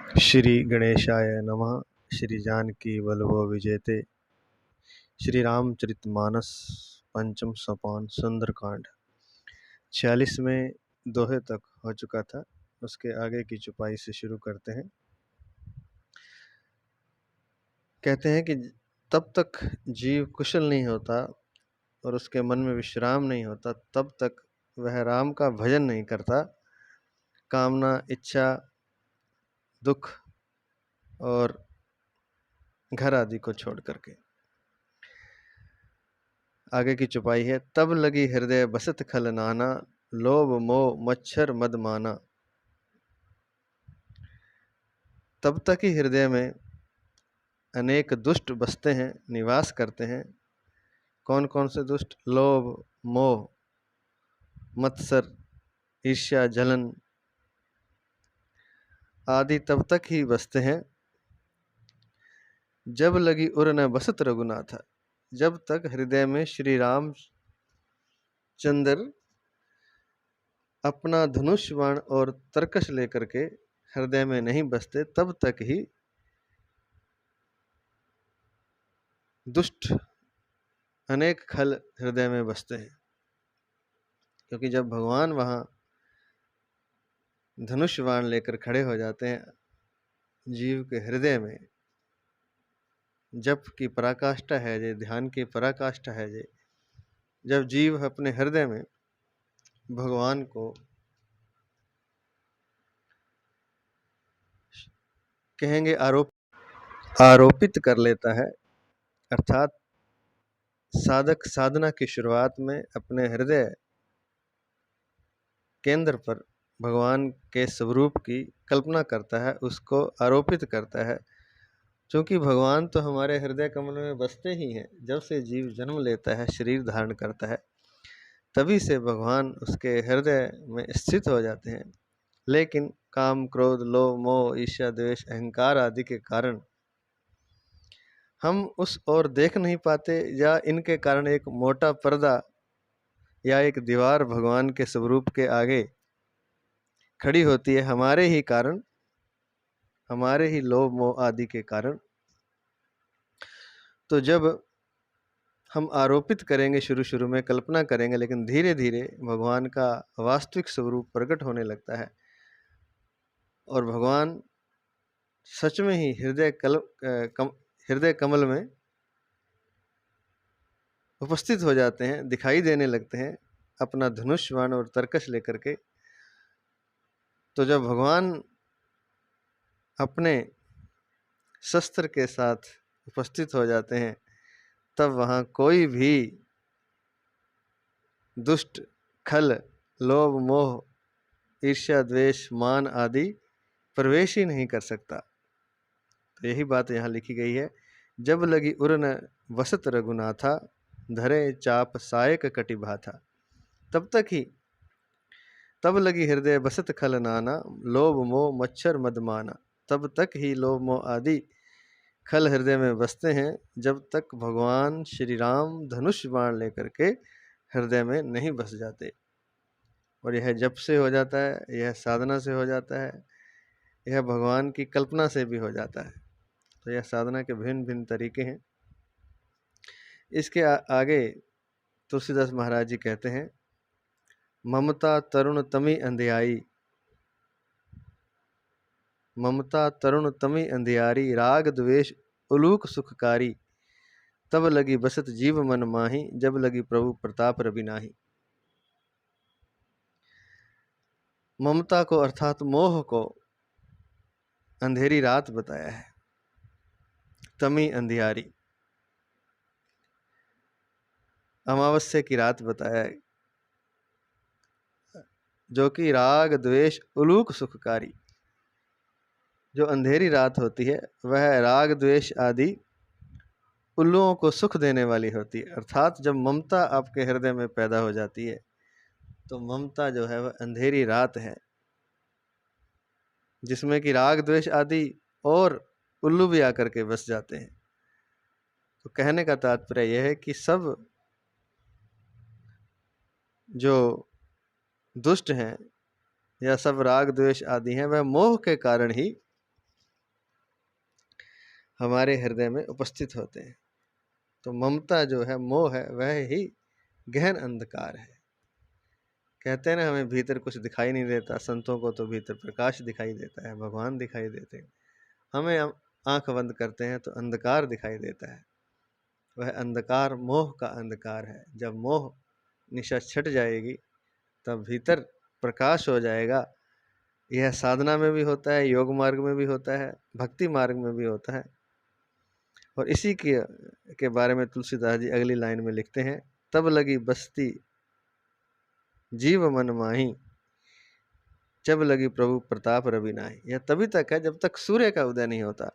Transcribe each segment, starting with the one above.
श्री गणेशाय नमः। श्री जानकी वल्लभो विजयते। श्री रामचरितमानस पंचम सोपान सुंदरकांड 46वें दोहे तक हो चुका था। उसके आगे की चुपाई से शुरू करते हैं। कहते हैं कि तब तक जीव कुशल नहीं होता और उसके मन में विश्राम नहीं होता, तब तक वह राम का भजन नहीं करता। कामना, इच्छा, दुख और घर आदि को छोड़ करके। आगे की चुपाई है। तब लगी हृदय बसत खल नाना, लोभ मोह मच्छर मद माना। तब तक ही हृदय में अनेक दुष्ट बसते हैं, निवास करते हैं। कौन कौन से दुष्ट? लोभ, मोह, मत्सर, ईर्ष्या, जलन आदि तब तक ही बसते हैं जब लगी उर न बसत रघुनाथ। जब तक हृदय में श्री राम चंद्र अपना धनुष बाण और तरकश लेकर के हृदय में नहीं बसते, तब तक ही दुष्ट अनेक खल हृदय में बसते हैं। क्योंकि जब भगवान वहां धनुष बाण लेकर खड़े हो जाते हैं, जीव के हृदय में जप की पराकाष्ठा है जे, ध्यान की पराकाष्ठा है जे, जब जीव अपने हृदय में भगवान को कहेंगे आरोपित कर लेता है, अर्थात साधक साधना की शुरुआत में अपने हृदय केंद्र पर भगवान के स्वरूप की कल्पना करता है, उसको आरोपित करता है। क्योंकि भगवान तो हमारे हृदय कमल में बसते ही हैं। जब से जीव जन्म लेता है, शरीर धारण करता है, तभी से भगवान उसके हृदय में स्थित हो जाते हैं। लेकिन काम, क्रोध, लोभ, मोह, ईर्ष्या, द्वेष, अहंकार आदि के कारण हम उस ओर देख नहीं पाते, या इनके कारण एक मोटा पर्दा या एक दीवार भगवान के स्वरूप के आगे खड़ी होती है, हमारे ही कारण, हमारे ही लोभ मोह आदि के कारण। तो जब हम आरोपित करेंगे, शुरू शुरू में कल्पना करेंगे, लेकिन धीरे धीरे भगवान का वास्तविक स्वरूप प्रकट होने लगता है और भगवान सच में ही हृदय कमल में उपस्थित हो जाते हैं, दिखाई देने लगते हैं अपना धनुष बाण और तरकश लेकर के। तो जब भगवान अपने शस्त्र के साथ उपस्थित हो जाते हैं, तब वहाँ कोई भी दुष्ट खल, लोभ, मोह, ईर्ष्या, द्वेष, मान आदि प्रवेश ही नहीं कर सकता। तो यही बात यहाँ लिखी गई है। जब लगी उर न वसत रघुनाथा, धरे चाप सायक कटिभा था। तब लगी हृदय बसत खल नाना, लोभ मोह मच्छर मदमाना। तब तक ही लोभ मोह आदि खल हृदय में बसते हैं, जब तक भगवान श्री राम धनुष बाण लेकर के हृदय में नहीं बस जाते। और यह जप से हो जाता है, यह साधना से हो जाता है, यह भगवान की कल्पना से भी हो जाता है। तो यह साधना के भिन्न भिन्न तरीके हैं। इसके आगे तुलसीदास महाराज जी कहते हैं, ममता तरुण तमी अंधियाई, ममता तरुण तमी अंधियारी, राग द्वेष उलूक सुखकारी। तब लगी बसत जीव मन माही, जब लगी प्रभु प्रताप रवि नाही। ममता को अर्थात मोह को अंधेरी रात बताया है, तमी अंधियारी, अमावस्या की रात बताया है, जो कि राग द्वेष उलूक सुखकारी। जो अंधेरी रात होती है वह राग द्वेष आदि उल्लुओं को सुख देने वाली होती है। अर्थात जब ममता आपके हृदय में पैदा हो जाती है, तो ममता जो है वह अंधेरी रात है, जिसमें कि राग द्वेष आदि और उल्लू भी आकर के बस जाते हैं। तो कहने का तात्पर्य यह है कि सब जो दुष्ट हैं या सब राग द्वेष आदि हैं, वह मोह के कारण ही हमारे हृदय में उपस्थित होते हैं। तो ममता जो है, मोह है, वह ही गहन अंधकार है। कहते हैं ना, हमें भीतर कुछ दिखाई नहीं देता, संतों को तो भीतर प्रकाश दिखाई देता है, भगवान दिखाई देते हैं। हमें आंख बंद करते हैं तो अंधकार दिखाई देता है। वह अंधकार मोह का अंधकार है। जब मोह निशा छट जाएगी तब भीतर प्रकाश हो जाएगा। यह साधना में भी होता है, योग मार्ग में भी होता है, भक्ति मार्ग में भी होता है। और इसी के बारे में तुलसीदास जी अगली लाइन में लिखते हैं, तब लगी बस्ती जीव मन माही, जब लगी प्रभु प्रताप रवि नाही। यह तभी तक है जब तक सूर्य का उदय नहीं होता।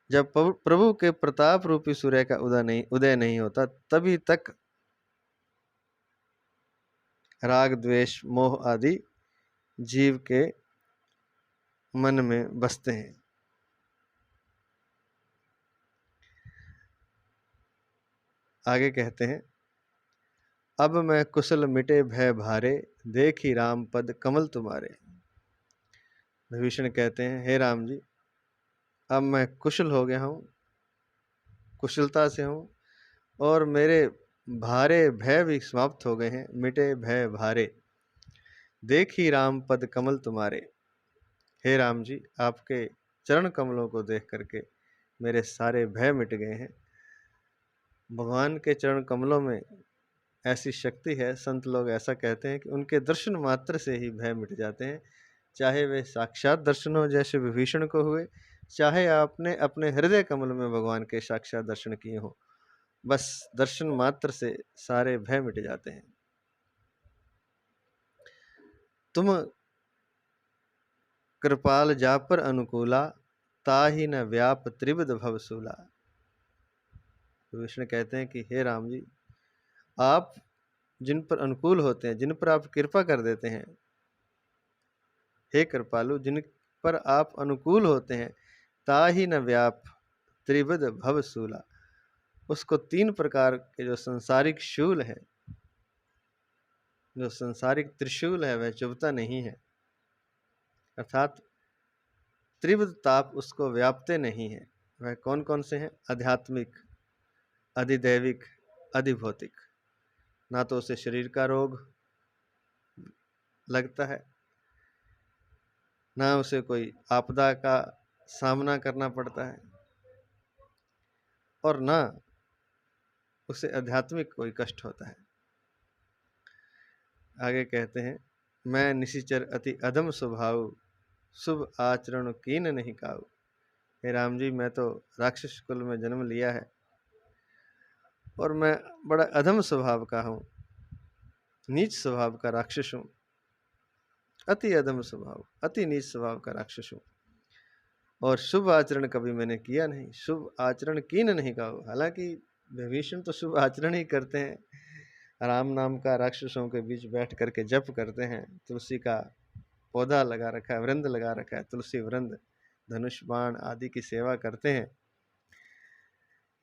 जब प्रभु के प्रताप रूपी सूर्य का उदय नहीं होता, तभी तक राग द्वेष मोह आदि जीव के मन में बसते हैं। आगे कहते हैं, अब मैं कुशल मिटे भय भारे, देखी राम पद कमल तुम्हारे। विभीषण कहते हैं, हे राम जी, अब मैं कुशल हो गया हूँ, कुशलता से हूँ, और मेरे भारे भय भी समाप्त हो गए हैं। मिटे भय भारे, देखी राम पद कमल तुम्हारे। हे राम जी, आपके चरण कमलों को देख करके मेरे सारे भय मिट गए हैं। भगवान के चरण कमलों में ऐसी शक्ति है, संत लोग ऐसा कहते हैं कि उनके दर्शन मात्र से ही भय मिट जाते हैं। चाहे वे साक्षात दर्शन हो जैसे विभीषण को हुए, चाहे आपने अपने हृदय कमल में भगवान के साक्षात दर्शन किए हो, बस दर्शन मात्र से सारे भय मिट जाते हैं। तुम कृपाल जा पर अनुकूला, ताहि न व्याप त्रिविध भवसूला। विष्णु कहते हैं कि हे राम जी, आप जिन पर अनुकूल होते हैं, जिन पर आप कृपा कर देते हैं, हे कृपालु, जिन पर आप अनुकूल होते हैं, ताहि न व्याप त्रिविध भवसूला, उसको तीन प्रकार के जो संसारिक शूल है, जो संसारिक त्रिशूल है, वह चुभता नहीं है। अर्थात त्रिविध ताप उसको व्यापते नहीं है। वह कौन कौन से हैं? आध्यात्मिक, अधिदैविक, अधिभौतिक। ना तो उसे शरीर का रोग लगता है, ना उसे कोई आपदा का सामना करना पड़ता है, और ना उसे आध्यात्मिक कोई कष्ट होता है। आगे कहते हैं, मैं निशिचर अति अधम स्वभाव, शुभ आचरण कीन नहीं काऊ। हे राम जी, मैं तो राक्षस कुल में जन्म लिया है और मैं बड़ा अधम स्वभाव का हूँ, नीच स्वभाव का राक्षस हूँ, अति अधम स्वभाव, अति नीच स्वभाव का राक्षस हूँ, और शुभ आचरण कभी मैंने किया नहीं, शुभ आचरण कीन नहीं काऊ। हालांकि विभीषण तो शुभ आचरण ही करते हैं, राम नाम का राक्षसों के बीच बैठ करके जप करते हैं, तुलसी का पौधा लगा रखा है, वृंद लगा रखा है, तुलसी वृंद, धनुष बाण आदि की सेवा करते हैं,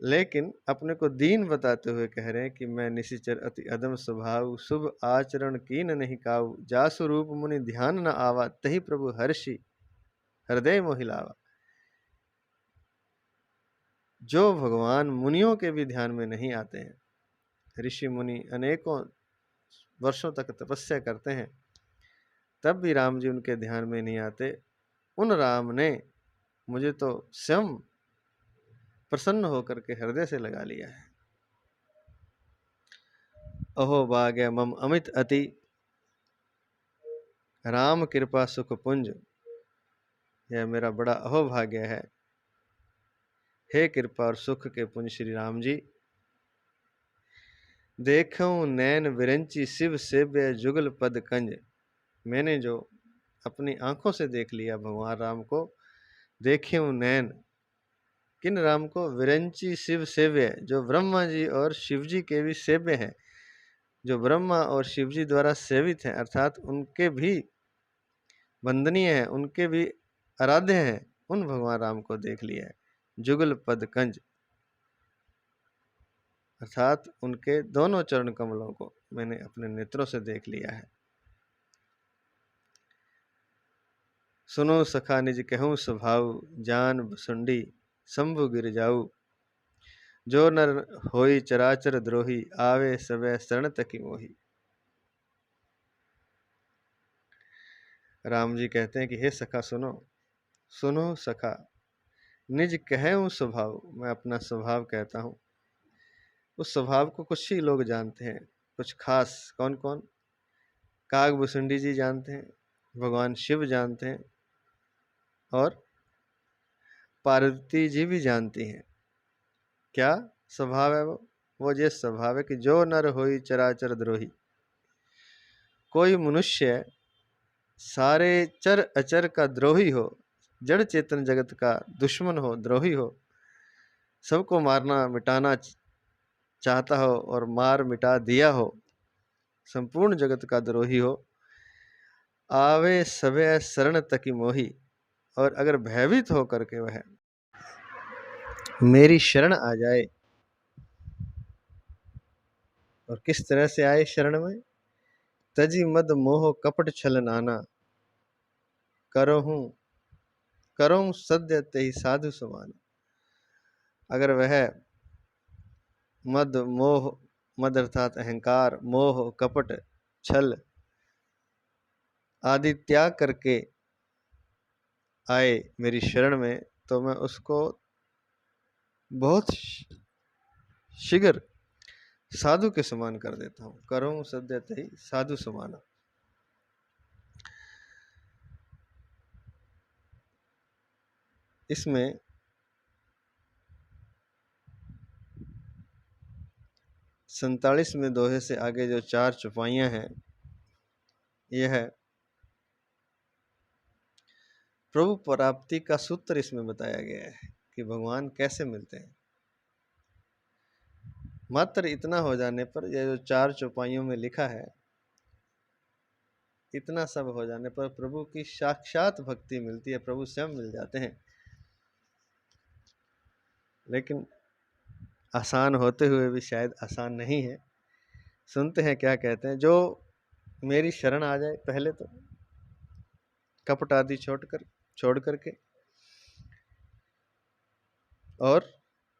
लेकिन अपने को दीन बताते हुए कह रहे हैं कि मैं निशिचर अति अधम स्वभाव, शुभ आचरण कीन नहीं काऊ, जासु रूप मुनि ध्यान न आवा, तही प्रभु हर्षि हृदय मोहिलावा। जो भगवान मुनियों के भी ध्यान में नहीं आते हैं, ऋषि मुनि अनेकों वर्षों तक तपस्या करते हैं, तब भी राम जी उनके ध्यान में नहीं आते। उन राम ने मुझे तो स्वयं प्रसन्न होकर के हृदय से लगा लिया है। अहो भाग्य मम अमित अति, राम कृपा सुख पुंज। यह मेरा बड़ा अहोभाग्य है, हे कृपा और सुख के पुंज श्री राम जी। देखूं नैन विरंची शिव सेव्य जुगल पद कंज। मैंने जो अपनी आंखों से देख लिया भगवान राम को, देखूं नैन, किन राम को? विरंची शिव सेव्य, जो ब्रह्मा जी और शिव जी के भी सेव्य हैं, जो ब्रह्मा और शिव जी द्वारा सेवित हैं, अर्थात उनके भी वंदनीय है, उनके भी आराध्य हैं, उन भगवान राम को देख लिया है। जुगल पद कंज, अर्थात उनके दोनों चरण कमलों को मैंने अपने नेत्रों से देख लिया है। सुनो सखा निज कहूँ स्वभाव, जान भुसुंडी शंभु गिर जाऊ। जो नर होई चराचर द्रोही, आवे सबे शरण तकी मोही। राम जी कहते हैं कि हे सखा सुनो, सुनो सखा निज कहूँ स्वभाव, मैं अपना स्वभाव कहता हूँ। उस स्वभाव को कुछ ही लोग जानते हैं, कुछ खास। कौन कौन? कागभूषुंडी जी जानते हैं, भगवान शिव जानते हैं, और पार्वती जी भी जानती हैं। क्या स्वभाव है वो ये स्वभाव है कि जो नर होई चराचर द्रोही, कोई मनुष्य सारे चर अचर का द्रोही हो, जड़ चेतन जगत का दुश्मन हो, द्रोही हो, सबको मारना मिटाना चाहता हो और मार मिटा दिया हो, संपूर्ण जगत का द्रोही हो, आवे सबे शरण तकी मोही, और अगर भयभीत हो करके वह मेरी शरण आ जाए, और किस तरह से आए शरण में? तजी मद मोह कपट छल नाना, करहूं सद्य तेहि साधु समान। अगर वह मद मोह, मद अर्थात अहंकार, मोह कपट छल आदि त्याग करके आए मेरी शरण में, तो मैं उसको बहुत शीघ्र साधु के समान कर देता हूँ। करहूं सद्य तेहि साधु समान। इसमें 47वें दोहे से आगे जो 4 चौपाइयां हैं, यह है प्रभु प्राप्ति का सूत्र। इसमें बताया गया है कि भगवान कैसे मिलते हैं। मात्र इतना हो जाने पर, यह जो 4 चौपाइयों में लिखा है, इतना सब हो जाने पर प्रभु की साक्षात भक्ति मिलती है, प्रभु स्वयं मिल जाते हैं। लेकिन आसान होते हुए भी शायद आसान नहीं है। सुनते हैं क्या कहते हैं। जो मेरी शरण आ जाए, पहले तो कपट आदि छोड़ करके, और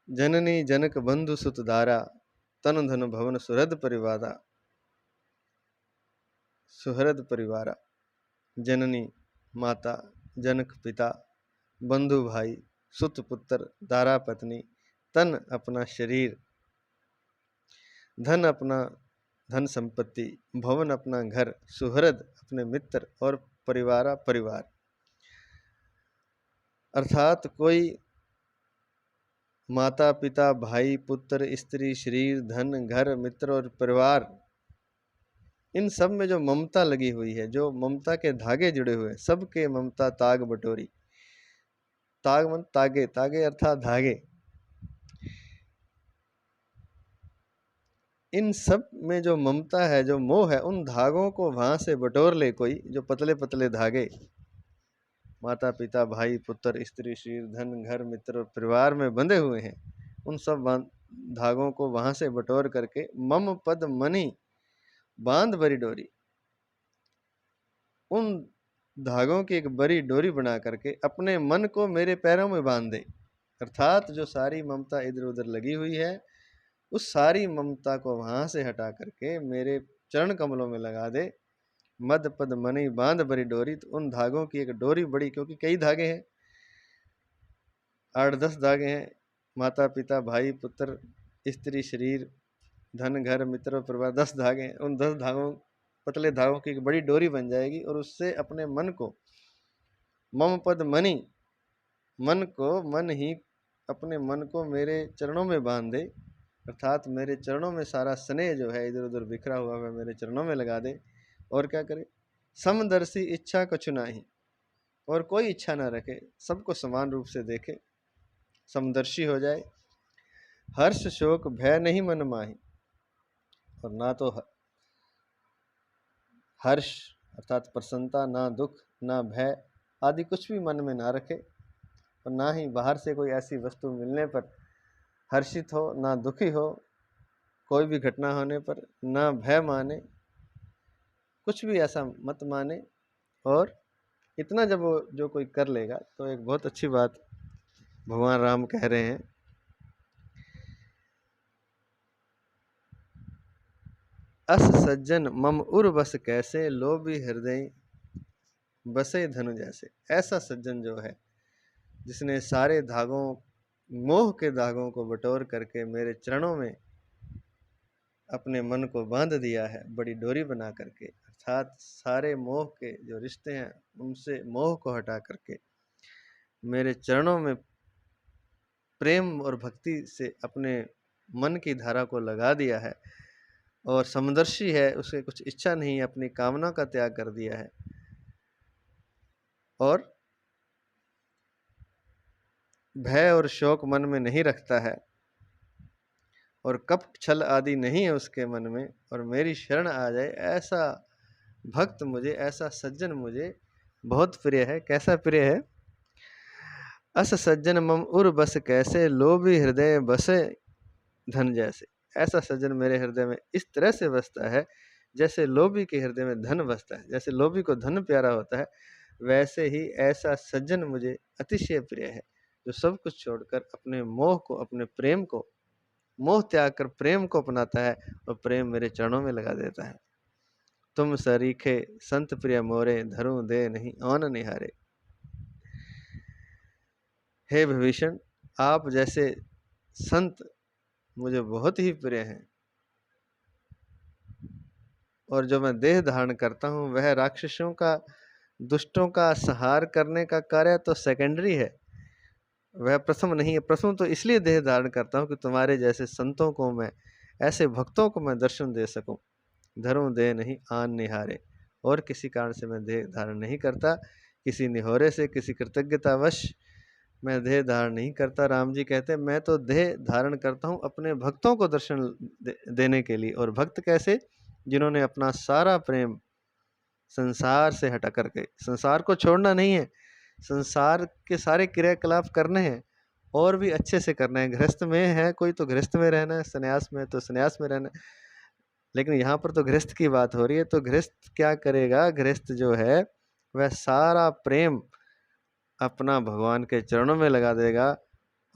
जननी जनक बंधु सुत दारा, तन धन भवन सुहृद परिवारा। सुहृद परिवारा, जननी माता, जनक पिता, बंधु भाई, सुत पुत्र, दारा पत्नी, तन अपना शरीर, धन अपना धन संपत्ति, भवन अपना घर, सुहृद अपने मित्र, और परिवारा परिवार, अर्थात कोई माता पिता भाई पुत्र स्त्री शरीर धन घर मित्र और परिवार, इन सब में जो ममता लगी हुई है, जो ममता के धागे जुड़े हुए हैं, सबके ममता ताग बटोरी। ताग मन तागे, तागे अर्थात धागे। इन सब में जो ममता है, जो मोह है, उन धागों को वहां से बटोर ले कोई, जो पतले पतले धागे माता पिता भाई पुत्र स्त्री शरीर धन घर मित्र और परिवार में बंधे हुए हैं, उन सब धागों को वहां से बटोर करके मम पद मनी बांध बरी डोरी, उन धागों की एक बड़ी डोरी बना करके अपने मन को मेरे पैरों में बांध दे। अर्थात जो सारी ममता इधर उधर लगी हुई है, उस सारी ममता को वहां से हटा करके मेरे चरण कमलों में लगा दे। मद पद मनी बांध बरी डोरी, तो उन धागों की एक डोरी बड़ी, क्योंकि कई धागे हैं, 8-10 धागे हैं, माता पिता भाई पुत्र स्त्री शरीर धन घर मित्र और परिवार, 10 धागे हैं। उन 10 धागों, पतले धागों की एक बड़ी डोरी बन जाएगी, और उससे अपने मन को, मम पद मनी, मन ही अपने मन को मेरे चरणों में बांध दे। अर्थात मेरे चरणों में सारा स्नेह जो है इधर उधर बिखरा हुआ है, मेरे चरणों में लगा दे। और क्या करे? समदर्शी इच्छा कछु नाही, और कोई इच्छा ना रखे, सबको समान रूप से देखे, समदर्शी हो जाए। हर्ष शोक भय नहीं मन माही, और ना तो हर्ष अर्थात प्रसन्नता, ना दुख, ना भय आदि कुछ भी मन में ना रखे, और ना ही बाहर से कोई ऐसी वस्तु मिलने पर हर्षित हो, ना दुखी हो, कोई भी घटना होने पर ना भय माने, कुछ भी ऐसा मत माने, और इतना जब वो जो कोई कर लेगा तो एक बहुत अच्छी बात भगवान राम कह रहे हैं, अस सज्जन मम उर बस कैसे, लोभी हृदय बसे धनु जैसे। ऐसा सज्जन जो है जिसने सारे धागों, मोह के धागों को बटोर करके मेरे चरणों में अपने मन को बांध दिया है, बड़ी डोरी बना करके, अर्थात सारे मोह के जो रिश्ते हैं उनसे मोह को हटा करके मेरे चरणों में प्रेम और भक्ति से अपने मन की धारा को लगा दिया है, और समदर्शी है, उसे कुछ इच्छा नहीं है, अपनी कामना का त्याग कर दिया है, और भय और शोक मन में नहीं रखता है, और कपट छल आदि नहीं है उसके मन में, और मेरी शरण आ जाए, ऐसा भक्त मुझे, ऐसा सज्जन मुझे बहुत प्रिय है। कैसा प्रिय है? अस सज्जन मम उर बस कैसे, लोभी हृदय बसे धन जैसे। ऐसा सज्जन मेरे हृदय में इस तरह से बसता है जैसे लोभी के हृदय में धन बसता है। जैसे लोभी को धन प्यारा होता है, वैसे ही ऐसा सज्जन मुझे अतिशय प्रिय है, जो सब कुछ छोड़कर अपने मोह को, अपने प्रेम को, मोह त्याग कर प्रेम को अपनाता है, और प्रेम मेरे चरणों में लगा देता है। तुम सरीखे संत प्रिय मोरे, धरू दे नहीं औन निहारे। हे विभीषण, आप जैसे संत मुझे बहुत ही प्रिय हैं, और जो मैं देह धारण करता हूँ वह राक्षसों का, दुष्टों का संहार करने का कार्य तो सेकेंडरी है, वह प्रथम नहीं है। प्रथम तो इसलिए देह धारण करता हूँ कि तुम्हारे जैसे संतों को मैं, ऐसे भक्तों को मैं दर्शन दे सकूं। धरूं दे नहीं आन निहारे, और किसी कारण से मैं देह धारण नहीं करता, किसी निहोरे से, किसी कृतज्ञतावश मैं देह धारण नहीं करता। राम जी कहते हैं मैं तो देह धारण करता हूँ अपने भक्तों को दर्शन देने के लिए। और भक्त कैसे? जिन्होंने अपना सारा प्रेम संसार से हटा करके, संसार को छोड़ना नहीं है, संसार के सारे क्रियाकलाप करने हैं, और भी अच्छे से करना है। गृहस्थ में है कोई तो गृहस्थ में रहना है, संन्यास में तो संन्यास में रहना है, लेकिन यहाँ पर तो गृहस्थ की बात हो रही है। तो गृहस्थ क्या करेगा? गृहस्थ जो है वह सारा प्रेम अपना भगवान के चरणों में लगा देगा,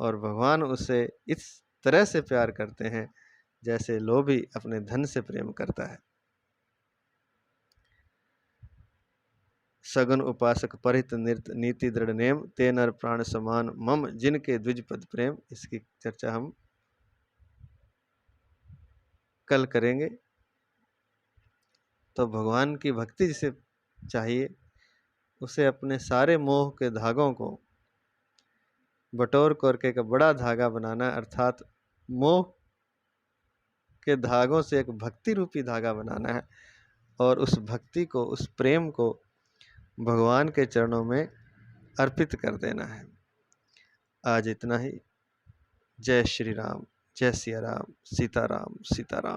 और भगवान उसे इस तरह से प्यार करते हैं जैसे लोभी अपने धन से प्रेम करता है। सगुन उपासक परित नीति दृढ़ नेम, ते नर प्राण समान मम जिनके द्विज पद प्रेम। इसकी चर्चा हम कल करेंगे। तो भगवान की भक्ति जिसे चाहिए, उसे अपने सारे मोह के धागों को बटोर करके एक बड़ा धागा बनाना, अर्थात मोह के धागों से एक भक्ति रूपी धागा बनाना है, और उस भक्ति को, उस प्रेम को भगवान के चरणों में अर्पित कर देना है। आज इतना ही। जय श्री राम, जय सिया राम, सीताराम सीताराम।